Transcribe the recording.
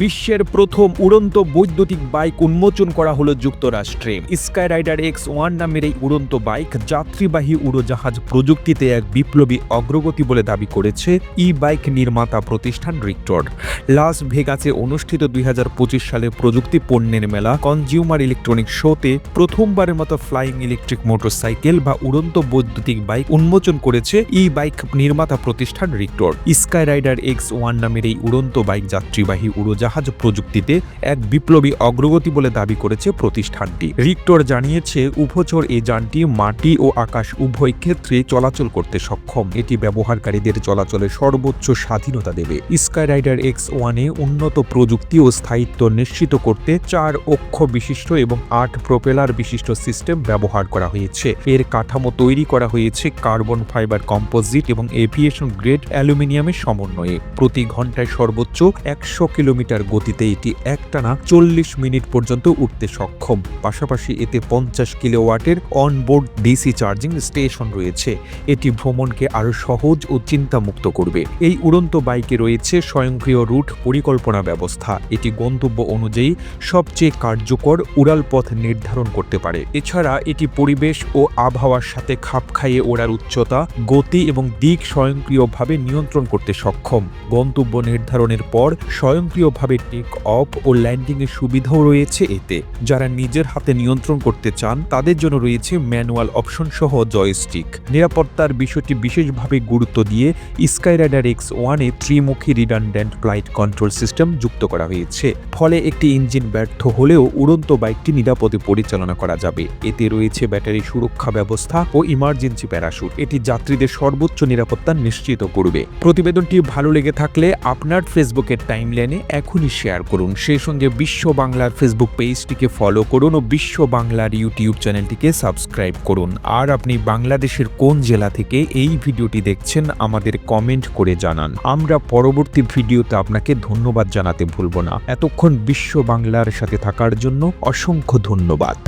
বিশ্বের প্রথম উড়ন্ত বৈদ্যুতিক বাইক উন্মোচন করা হলো যুক্তরাষ্ট্রে। স্কাইরাইডার X1 নামের এই উড়ন্ত বাইক যাত্রীবাহী উড়োজাহাজ প্রযুক্তিতে এক বিপ্লবী অগ্রগতি বলে দাবি করেছে বাইক নির্মাতা প্রতিষ্ঠান রিক্টর। লাস ভেগাসে অনুষ্ঠিত 2025 সালে প্রযুক্তি পণ্যের মেলা কনজিউমার ইলেকট্রনিক শোতে প্রথমবারের মতো ফ্লাইং ইলেকট্রিক মোটরসাইকেল বা উড়ন্ত বৈদ্যুতিক বাইক উন্মোচন করেছে বাইক নির্মাতা প্রতিষ্ঠান রিক্টর। স্কাইরাইডার X1 নামের এই উড়ন্ত বাইক যাত্রীবাহী উড়োজাহাজ প্রযুক্তিতে এক বিপ্লবী অগ্রগতি বলে দাবি করেছে প্রতিষ্ঠানটি। রিক্টর জানিয়েছে, উভচর এই যানটি মাটি ও আকাশ উভয় ক্ষেত্রে চলাচল করতে সক্ষম। এটি ব্যবহারকারীদের চলাচলে সর্বোচ্চ স্বাধীনতা দেবে। স্কাইরাইডার X1 এ উন্নত প্রযুক্তি ও স্থায়িত্ব নিশ্চিত করতে 4 অক্ষ বিশিষ্ট এবং 8 প্রোপেলার বিশিষ্ট সিস্টেম ব্যবহার করা হয়েছে। এর কাঠামো তৈরি করা হয়েছে কার্বন ফাইবার কম্পোজিট এবং এভিয়েশন গ্রেড অ্যালুমিনিয়ামের সমন্বয়ে। প্রতি ঘন্টায় সর্বোচ্চ 100 কিলোমিটার গতিতে এটি একটানা 40 মিনিট পর্যন্ত উঠতে সক্ষম। পাশাপাশি এতে 50 কিলোওয়াটের অনবোর্ড ডিসি চার্জিং স্টেশন রয়েছে। এটি ভ্রমণকে আরও সহজ ও চিন্তামুক্ত করবে। এই উড়ন্ত বাইকে রয়েছে স্বয়ংক্রিয় রুট পরিকল্পনা ব্যবস্থা। এটি গন্তব্য অনুযায়ী সবচেয়ে কার্যকর উড়াল পথ নির্ধারণ করতে পারে। এছাড়া এটি পরিবেশ ও আবহাওয়ার সাথে খাপ খাইয়ে ওড়ার উচ্চতা, গতি এবং দিক স্বয়ংক্রিয়ভাবে নিয়ন্ত্রণ করতে সক্ষম। গন্তব্য নির্ধারণের পর স্বয়ংক্রিয়ভাবে টেক অফ ও ল্যান্ডিং এর সুবিধাও রয়েছে এতে। যারা নিজের হাতে নিয়ন্ত্রণ করতে চান তাদের জন্য রয়েছে ম্যানুয়াল অপশন সহ জয়স্টিক। নিরাপত্তার বিষয়টি বিশেষভাবে গুরুত্ব দিয়ে স্কাইরাইডার X1 এ ত্রিমুখী রিডান্ডেন্ট ফ্লাইট কন্ট্রোল সিস্টেম যুক্ত করা হয়েছে। ফলে একটি ইঞ্জিন ব্যর্থ হলেও উড়ন্ত বাইকটি নিরাপদে পরিচালনা করা যাবে। এতে রয়েছে ব্যাটারি সুরক্ষা ব্যবস্থা ও ইমার্জেন্সি প্যারাশুট। এটি যাত্রীদের সর্বোচ্চ নিরাপত্তা নিশ্চিত করবে। প্রতিবেদনটি ভালো লেগে থাকলে আপনার ফেসবুকের টাইমলাইনে এখনই শেয়ার করুন। সেই সঙ্গে বিশ্ব বাংলার ফেসবুক পেজটিকে ফলো করুন ও বিশ্ব বাংলার ইউটিউব চ্যানেলটিকে সাবস্ক্রাইব করুন। আর আপনি বাংলাদেশের কোন জেলা থেকে এই ভিডিওটি দেখছেন আমাদের কমেন্ট করে জানান। আমরা পরবর্তী ভিডিওতে আপনাকে ধন্যবাদ জানাতে ভুলব না। এতক্ষণ বিশ্ব বাংলার সাথে থাকার জন্য অসংখ্য ধন্যবাদ।